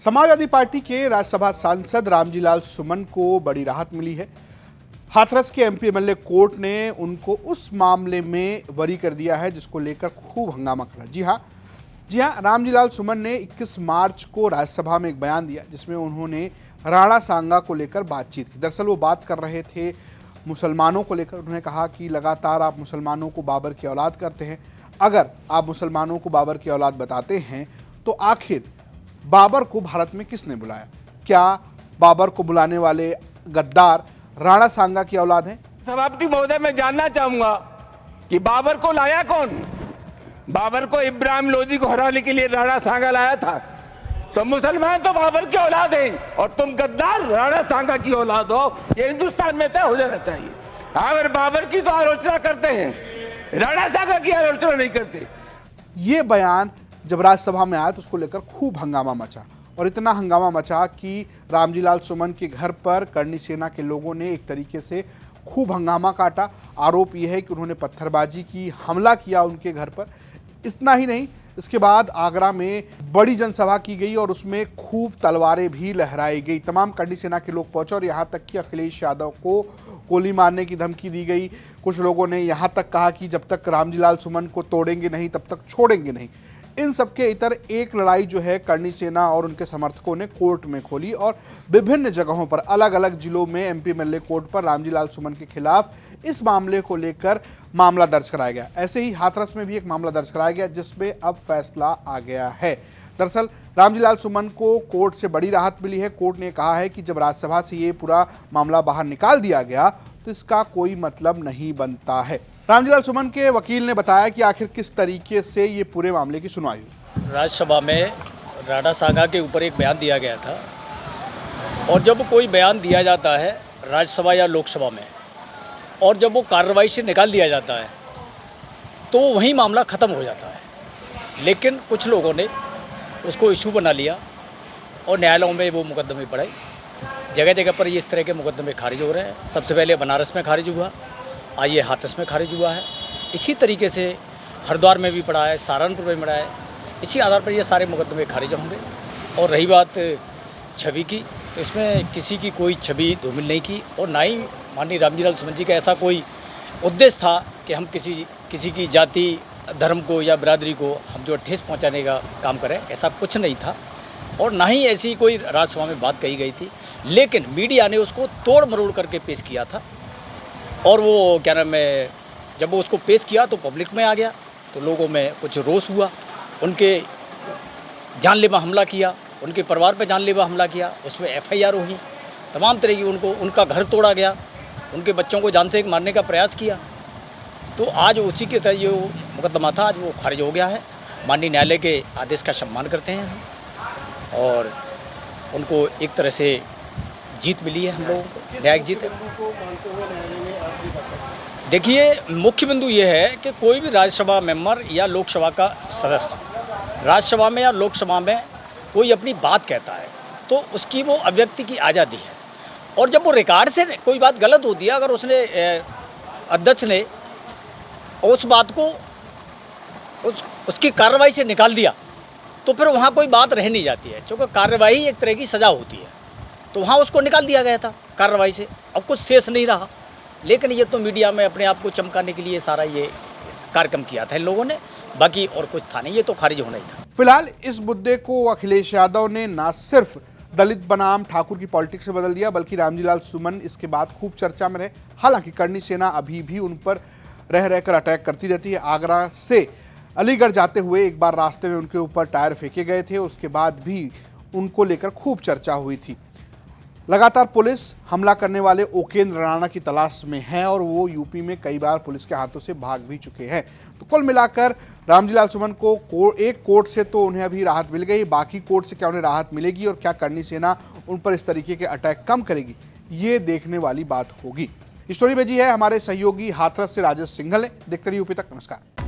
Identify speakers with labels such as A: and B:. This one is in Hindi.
A: समाजवादी पार्टी के राज्यसभा सांसद रामजी लाल सुमन को बड़ी राहत मिली है। हाथरस के एमपी एमएलए कोर्ट ने उनको उस मामले में बरी कर दिया है जिसको लेकर खूब हंगामा करा। जी हाँ, रामजी लाल सुमन ने 21 मार्च को राज्यसभा में एक बयान दिया जिसमें उन्होंने राणा सांगा को लेकर बातचीत की। दरअसल वो बात कर रहे थे मुसलमानों को लेकर। उन्होंने कहा कि लगातार आप मुसलमानों को बाबर की औलाद करते हैं। अगर आप मुसलमानों को बाबर की औलाद बताते हैं तो आखिर बाबर को भारत में किसने बुलाया? क्या बाबर को बुलाने वाले गद्दार राणा सांगा की औलाद हैं?
B: सभापति महोदय, मैं जानना चाहूंगा कि बाबर को लाया कौन? बाबर को इब्राहिम लोदी को हराने के लिए राणा सांगा लाया था। तो मुसलमान तो बाबर की औलाद हैं और तुम गद्दार राणा सांगा की औलाद हो, ये हिंदुस्तान में तय हो जाना चाहिए। अगर बाबर की तो आलोचना करते हैं, राणा सांगा की आलोचना नहीं करते।
A: ये बयान जब राज्यसभा में आया तो उसको लेकर खूब हंगामा मचा और इतना हंगामा मचा कि रामजी लाल सुमन के घर पर करनी सेना के लोगों ने एक तरीके से खूब हंगामा काटा। आरोप यह है कि उन्होंने पत्थरबाजी की, हमला किया उनके घर पर। इतना ही नहीं, इसके बाद आगरा में बड़ी जनसभा की गई और उसमें खूब तलवारें भी लहराई गई। तमाम करनी सेना के लोग पहुंचे और यहाँ तक कि अखिलेश यादव को गोली मारने की धमकी दी गई। कुछ लोगों ने यहाँ तक कहा कि जब तक रामजी लाल सुमन को तोड़ेंगे नहीं तब तक छोड़ेंगे नहीं। इन सबके इतर एक लड़ाई जो है करनी सेना और उनके समर्थकों ने कोर्ट में खोली और विभिन्न जगहों पर अलग अलग जिलों में एमपी एमएलए कोर्ट पर रामजी लाल सुमन के खिलाफ इस मामले को लेकर मामला दर्ज कराया गया। ऐसे ही हाथरस में भी एक मामला दर्ज कराया गया जिसमें अब फैसला आ गया है। दरअसल रामजी लाल सुमन को कोर्ट से बड़ी राहत मिली है। कोर्ट ने कहा है कि जब राज्यसभा से ये पूरा मामला बाहर निकाल दिया गया तो इसका कोई मतलब नहीं बनता है। रामजी लाल सुमन के वकील ने बताया कि आखिर किस तरीके से ये पूरे मामले की सुनवाई हुई।
C: राज्यसभा में राणा सांगा के ऊपर एक बयान दिया गया था और जब कोई बयान दिया जाता है राज्यसभा या लोकसभा में और जब वो कार्रवाई से निकाल दिया जाता है तो वहीं मामला ख़त्म हो जाता है। लेकिन कुछ लोगों ने उसको इशू बना लिया और न्यायालयों में वो मुकदमे पड़े। जगह जगह पर इस तरह के मुकदमे खारिज हो रहे हैं। सबसे पहले बनारस में खारिज हुआ, आज ये हाथरस में खारिज हुआ है। इसी तरीके से हरिद्वार में भी पड़ा है, सहारनपुर में पड़ा है। इसी आधार पर ये सारे मुकदमे खारिज होंगे। और रही बात छवि की, तो इसमें किसी की कोई छवि धूमिल नहीं की और ना ही माननीय रामजी लाल सुमन जी का ऐसा कोई उद्देश्य था कि हम किसी की जाति, धर्म को या बिरादरी को हम जो ठेस पहुंचाने का काम करें, ऐसा कुछ नहीं था और ना ही ऐसी कोई राज्यसभा में बात कही गई थी। लेकिन मीडिया ने उसको तोड़ मरोड़ करके पेश किया था और वो क्या नाम है, जब वो उसको पेश किया तो पब्लिक में आ गया तो लोगों में कुछ रोष हुआ। उनके जानलेवा हमला किया, उनके परिवार पर जानलेवा हमला किया, उसमें एफआईआर हुई, तमाम तरह की उनका घर तोड़ा गया, उनके बच्चों को जान से मारने का प्रयास किया। तो आज उसी के तहत जो मुकदमा था आज वो खारिज हो गया है। माननीय न्यायालय के आदेश का सम्मान करते हैं हम और उनको एक तरह से जीत मिली है, हम लोगों को न्यायिक जीत है। देखिए, मुख्य बिंदु ये है कि कोई भी राज्यसभा मेंबर या लोकसभा का सदस्य राज्यसभा में या लोकसभा में कोई अपनी बात कहता है तो उसकी वो अभिव्यक्ति की आज़ादी है। और जब वो रिकॉर्ड से कोई बात गलत होती है, अगर उसने अध्यक्ष ने उस बात को उसकी कार्रवाई से निकाल दिया तो फिर वहाँ कोई बात रह नहीं जाती है, क्योंकि कार्रवाई एक तरह की सज़ा होती है। तो वहाँ उसको निकाल दिया गया था कार्रवाई से, अब कुछ शेष नहीं रहा। लेकिन ये तो मीडिया में अपने आप को चमकाने के लिए सारा ये कार्यक्रम किया था इन लोगों ने, बाकी और कुछ था नहीं, ये तो खारिज होना ही था।
A: फिलहाल इस मुद्दे को अखिलेश यादव ने ना सिर्फ दलित बनाम ठाकुर की पॉलिटिक्स से बदल दिया बल्कि रामजी लाल सुमन इसके बाद खूब चर्चा में रहे। हालांकि करनी सेना अभी भी उन पर रह रहकर अटैक करती रहती है। आगरा से अलीगढ़ जाते हुए एक बार रास्ते में उनके ऊपर टायर फेंके गए थे, उसके बाद भी उनको लेकर खूब चर्चा हुई थी। लगातार पुलिस हमला करने वाले ओकेंद्र राणा की तलाश में है और वो यूपी में कई बार पुलिस के हाथों से भाग भी चुके हैं। तो कुल मिलाकर रामजी लाल सुमन को एक कोर्ट से तो उन्हें अभी राहत मिल गई, बाकी कोर्ट से क्या उन्हें राहत मिलेगी और क्या करनी सेना उन पर इस तरीके के अटैक कम करेगी, ये देखने वाली बात होगी। स्टोरी भेजी है हमारे सहयोगी हाथरस से राजेश सिंघल ने। देखते रहिए यूपी तक। नमस्कार।